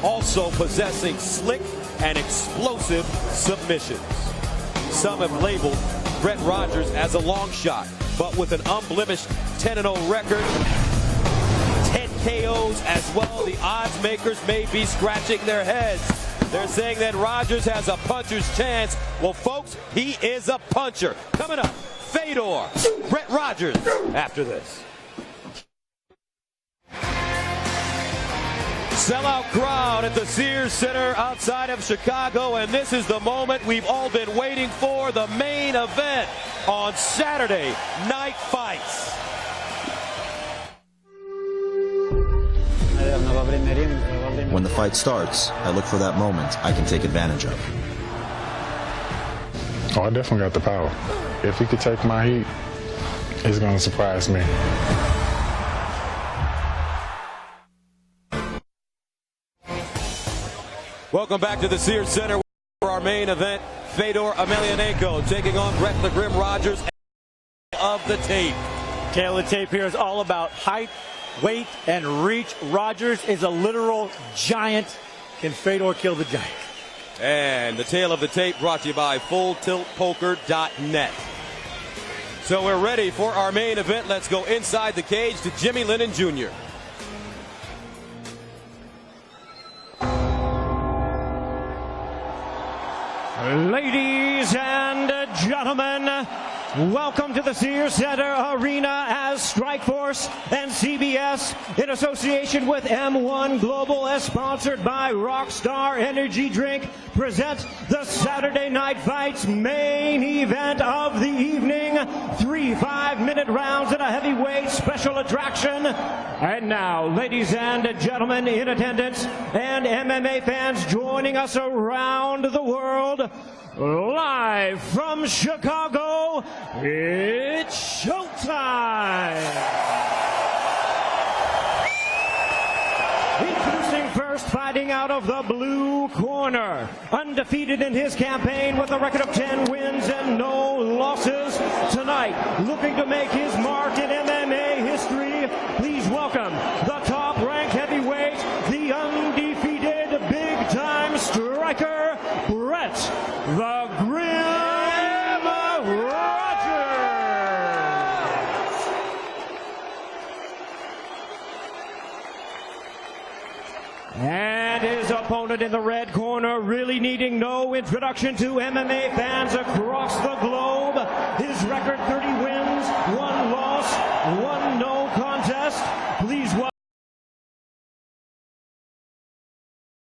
also possessing slick and explosive submissions. Some have labeled Brett Rogers as a long shot, but with an unblemished 10-0 record, 10 KOs as well, the odds makers may be scratching their heads. They're saying that Rogers has a puncher's chance. Well, folks, he is a puncher. Coming up, Fedor, Brett Rogers after this. Sellout crowd at the Sears Center outside of Chicago, and this is the moment we've all been waiting for, the main event on Saturday Night Fights. When the fight starts, I look for that moment I can take advantage of. Oh, I definitely got the power. If he could take my heat, it's going to surprise me. Welcome back to the Sears Center for our main event. Fedor Emelianenko taking on Brett the Grim Rogers of the tape. Tail of the tape here is all about height, weight, and reach. Rogers is a literal giant. Can Fedor kill the giant? And the tail of the tape brought to you by FullTiltPoker.net. So we're ready for our main event. Let's go inside the cage to Jimmy Lennon Jr. Ladies and gentlemen, welcome to the Sears Center Arena as Strikeforce and CBS in association with M1 Global, as sponsored by Rockstar Energy Drink, presents the Saturday Night Fights main event of the evening. 3 5-minute rounds and a heavyweight special attraction. And now, ladies and gentlemen in attendance and MMA fans joining us around the world, live from Chicago, it's showtime! Introducing first, fighting out of the blue corner, undefeated in his campaign with a record of 10 wins and no losses. Tonight, looking to make his mark in MMA history, please welcome the top-ranked heavyweight, the undefeated big-time striker, Brett the Grim Rogers. And his opponent in the red corner, really needing no introduction to MMA fans across the globe. His record, 30 wins, 1 loss, 1 no contest. Please welcome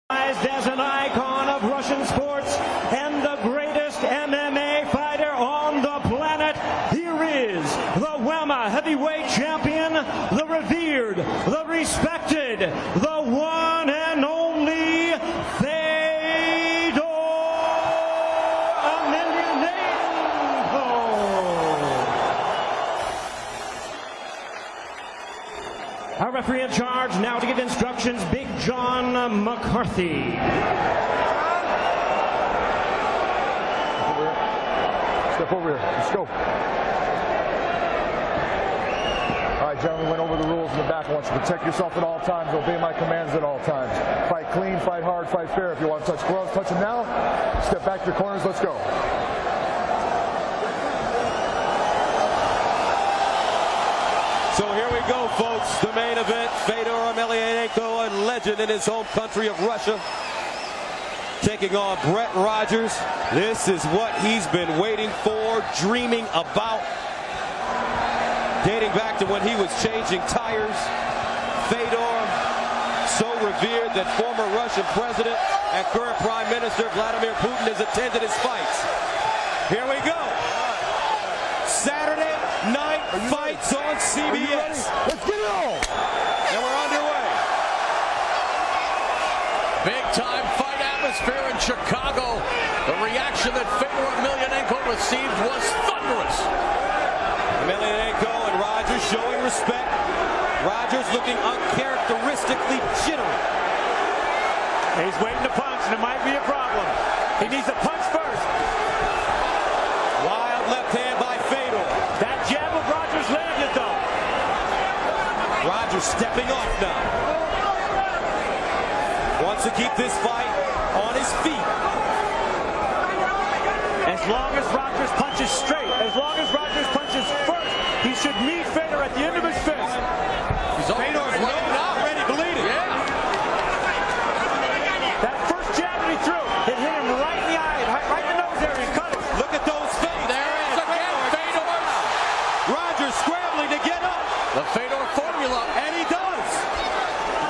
as an icon of Russian sports and the greatest MMA fighter on the planet. Here is the WEMA heavyweight champion, the revered, the respected, the one and only Fedor Emelianenko. Our referee in charge now to give instructions, Big John McCarthy. Step over here. Let's go. All right, gentlemen, went over the rules in the back. I want you to protect yourself at all times. Obey my commands at all times. Fight clean, fight hard, fight fair. If you want to touch gloves, touch them now. Step back to your corners. Let's go. So here we go, folks. The main event, Fedor Emelianenko, a legend in his home country of Russia, taking on Brett Rogers. This is what he's been waiting for, dreaming about, dating back to when he was changing tires. Fedor, so revered that former Russian president and current Prime Minister Vladimir Putin has attended his fights. Here we go. Saturday Night Fights on CBS. Let's get it on. And we're underway. Big time fight atmosphere in Chicago. The reaction that Fedor Emelianenko received was thunderous. Emelianenko and Rogers showing respect. Rogers looking uncharacteristically jittery. He's waiting to punch, and it might be a problem. He needs a punch first. Wild left hand by Fedor. That jab of Rogers landed, though. Rogers stepping off now. Once to keep this fight on his feet. As long as Rogers punches straight, as long as Rogers punches first, he should meet Fedor at the end of his fist. Fedor's already bleeding. Yeah. That first jab that he threw, it hit him right in the eye, right in the nose area, and cut it. Look at those feints. There it is again, Fedor. Rogers scrambling to get up. The Fedor formula. And he does.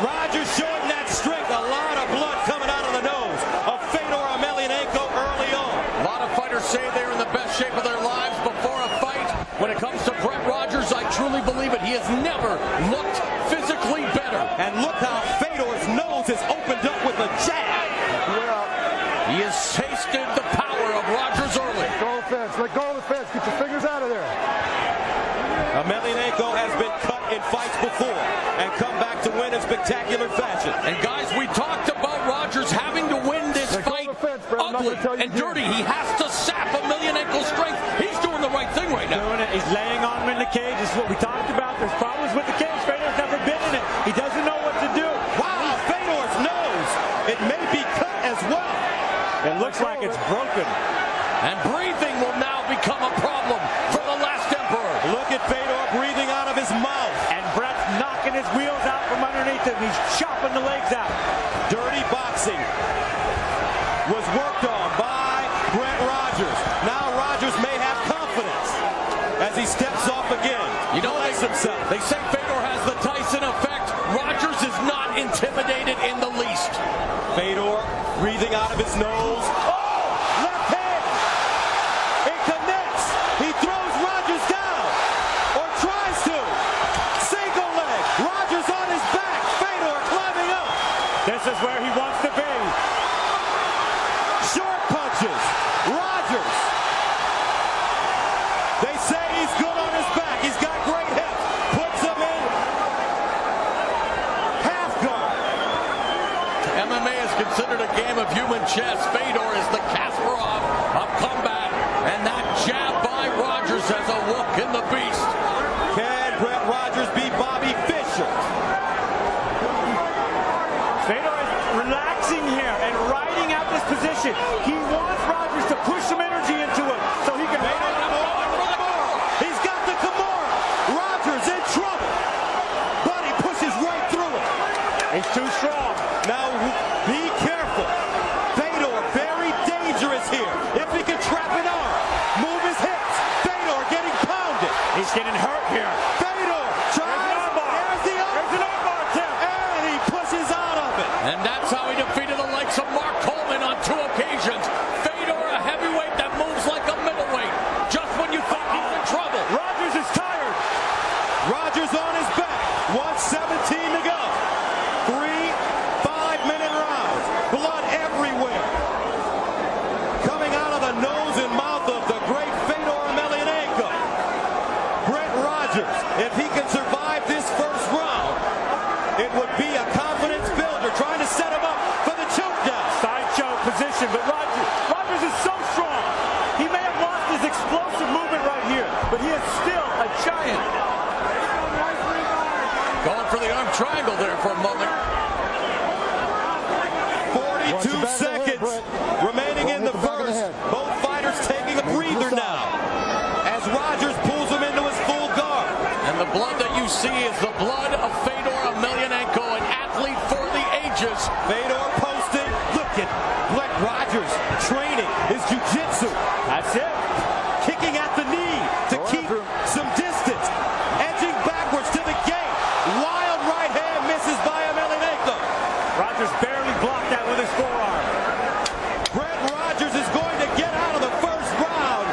Rogers showing that strength. A lot of blood coming out of the nose of Fedor Emelianenko early on. A lot of fighters say they're in the best shape of their lives before a fight. When it comes to Brett Rogers, I truly believe it. He has never looked physically better. And look how Fedor's nose is opened up with a jab. He has tasted the power of Rogers early. Let go of the fence. Let go of the fence. Get your fingers out of there. Emelianenko has been cut in fights before and come back to win in spectacular fashion. And guys, we talked about Rogers having to win this fight ugly and dirty. He has to sap Emelianenko's strength. He's doing the right thing right now. Doing it. He's laying on him in the cage. This is what we talked about. There's problems with the cage. Fedor's never been in it. He doesn't know what to do. Wow, Fedor's nose. It may be cut as well. It looks like it's broken. And breathing will now become a problem for the last emperor. Look at Fedor breathing out of his mouth. And Brett's knocking his wheels out from underneath him. He's chopping the legs out. Dirty boxing was worked on by Brett Rogers. Now Rogers may have confidence as he steps off again. You know, himself. They say Fedor has the Tyson effect. Rogers is not intimidated in the least. Fedor breathing out of his nose. Oh! Left hand! It connects. He throws Rogers down. Or tries to. Single leg. Rogers on his back. Fedor climbing up. This is where he wants to be. Short punches. Rogers. They say he's good on his back. He's got great hips. Puts him in half guard. MMA is considered a game of human chess. Fedor is the Kasparov of combat. And that jab by Rogers has awoken the beast. Can Brett Rogers beat Bobby Fischer? Fedor is relaxing here and riding out this position. He wants Rogers to push some energy into it so he can ride it out. He's got the Kimura. Rogers in trouble. But he pushes right through it. He's too strong. Now, be careful. Fedor, very dangerous here. If he can trap an arm, move his hips. Fedor getting pounded. He's getting hurt here. Fedor tries. There's an armbar. There's the armbar. There's an armbar, Tim. And he pushes out of it. And that's how he defeated the likes of Mark Coleman on 2 occasions. Fedor, a heavyweight that moves like a middleweight. Just when you think he's in trouble. Rogers is tired. Rogers on his back. 1:17 to go. 3 5-minute rounds. Blood everywhere. Coming out of the nose and mouth of the great Fedor Emelianenko. Brett Rogers, if he can survive this first round, it would be a confidence builder trying to set him up for the choke down. Side choke position, but Rogers is so strong. He may have lost his explosive movement right here, but he is still a giant. Going for the arm triangle there for a moment. 42 seconds remaining in the first. Both fighters taking a breather now as Rogers pulls him into his full guard. And the blood that you see is the blood of Fedor Emelianenko, an athlete for the ages. Fedor posting. Look at Brett Rogers training his jiu-jitsu. That's it. Kicking at the knee to keep some distance. Edging backwards to the gate. Wild right hand misses by Emelianenko. Rogers barely blocked that with his forearm. Brett Rogers is going to get out of the first round.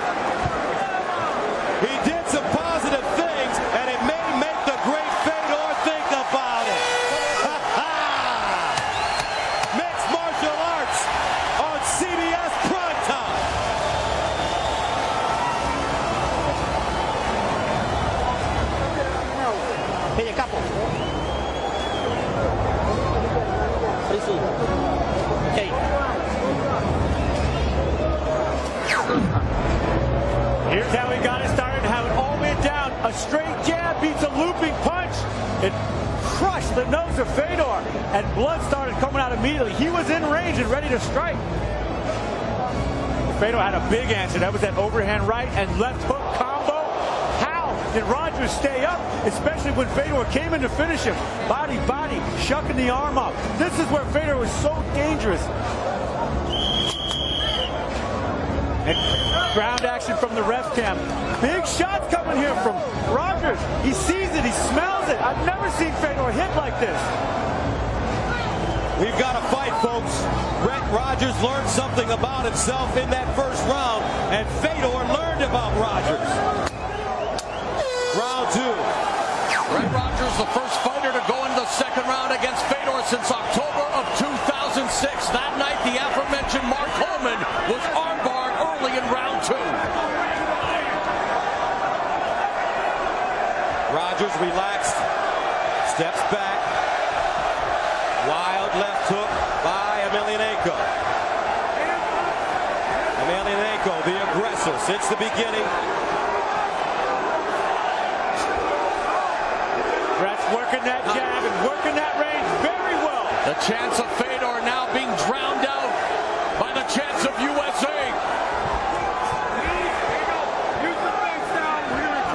He did some positive things, and it may make the great Fedor think about it. Mixed martial arts on CBS Primetime. Hey, a couple. Okay. Here's how he got it started, how it all went down. A straight jab beats a looping punch. It crushed the nose of Fedor, and blood started coming out immediately. He was in range and ready to strike. Fedor had a big answer. That was that overhand right and left hook combo. How did Rogers stay up, especially when Fedor came in to finish him? Body, shucking the arm up. This is where Fedor was so dangerous. And ground action from the ref cam. Big shots coming here from Rogers. He sees it, he smells it. I've never seen Fedor hit like this. We've got a fight, folks. Brett Rogers learned something about himself in that first round, and Fedor learned about Rogers. Round 2. Brett Rogers, the first fighter to go into the second round against Fedor since October of 2006. That night, the aforementioned Mark Coleman was armbarred early in round 2. Rogers relaxed, steps back. Wild left hook by Emelianenko. Emelianenko, the aggressor since the beginning. Brett's working that jab and working that range very well. The chance of Fedor now being drowned out by the chance of USA.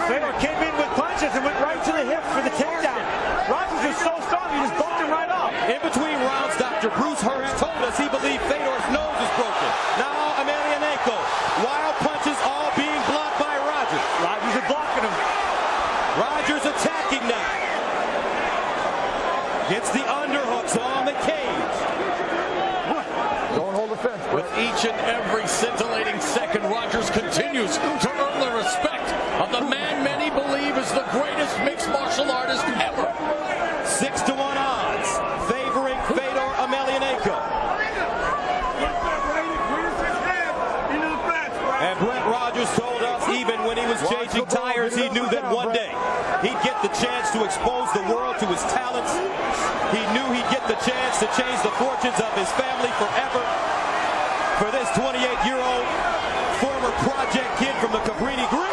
Fedor came in with punches and went right to the hip for the takedown. Rogers is so strong, he just bumped him right off. In between rounds, Dr. Bruce Hurst told us he believed Fedor's nose is broken. Now Emelianenko, wild punches all being blocked by Rogers. Rogers is blocking him. Rogers attacking now. Gets the underhooks on the cage. Don't hold the fence. With each and every scintillating second, Rogers continues to earn the respect of the man many believe is the greatest mixed martial artist ever. 6-1 odds favoring Fedor Emelianenko. And Brett Rogers told us even when he was changing tires, he knew that one day he'd get the chance to expose the world to his talents. He knew he'd get the chance to change the fortunes of his family forever. For this 28-year-old former project kid from the Cabrini Green.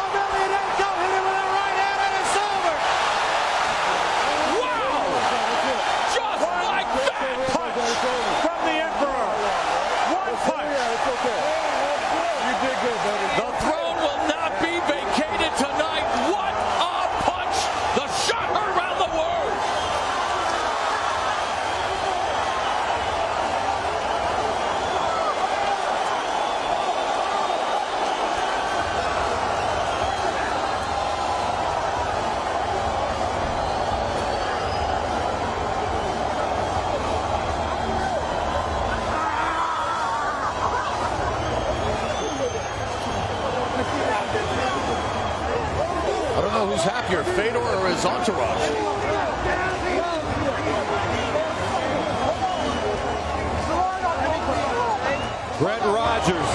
Emelianenko hit him with a right hand and it's over. Wow! Just like that! Punch from the Emperor. One punch. It's okay. You did good, baby. The throne will not be vacated tonight. What a punch! The shot around the world. I don't know who's happier, Fedor or his entourage. Brett Rogers,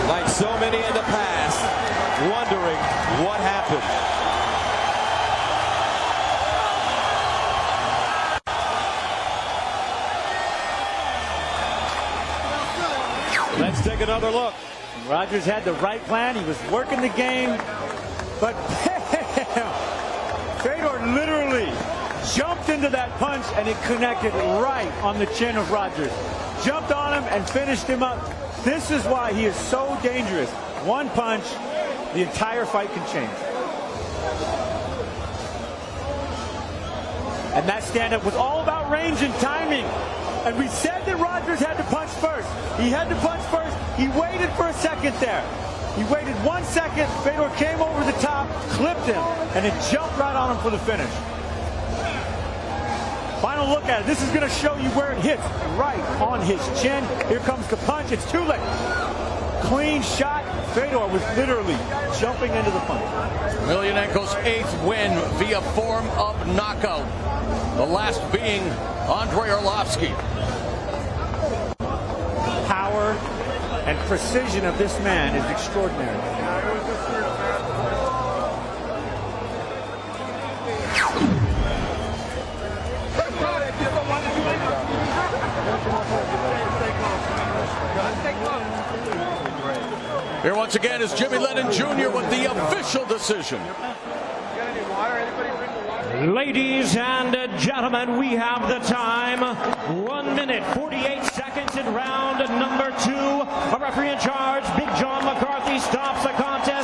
like so many in the past, wondering what happened. Let's take another look. Rogers had the right plan. He was working the game. But Fedor literally jumped into that punch and it connected right on the chin of Rogers. Jumped on him and finished him up. This is why he is so dangerous. One punch, the entire fight can change. And that stand-up was all about range and timing. And we said that Rogers had to punch first. He had to punch first. He waited for a second there. He waited 1 second. Fedor came over the top, clipped him, and it jumped right on him for the finish. Final look at it. This is going to show you where it hits. Right on his chin. Here comes the punch. It's too late. Clean shot. Fedor was literally jumping into the punch. Emelianenko's 8th win via form of knockout. The last being Andrei Arlovsky. Power and precision of this man is extraordinary. Here once again is Jimmy Lennon Jr. with the official decision. Get any water? Ladies and gentlemen, we have the time. 1 minute, 48 seconds in round number 2. A referee in charge, Big John McCarthy, stops the contest.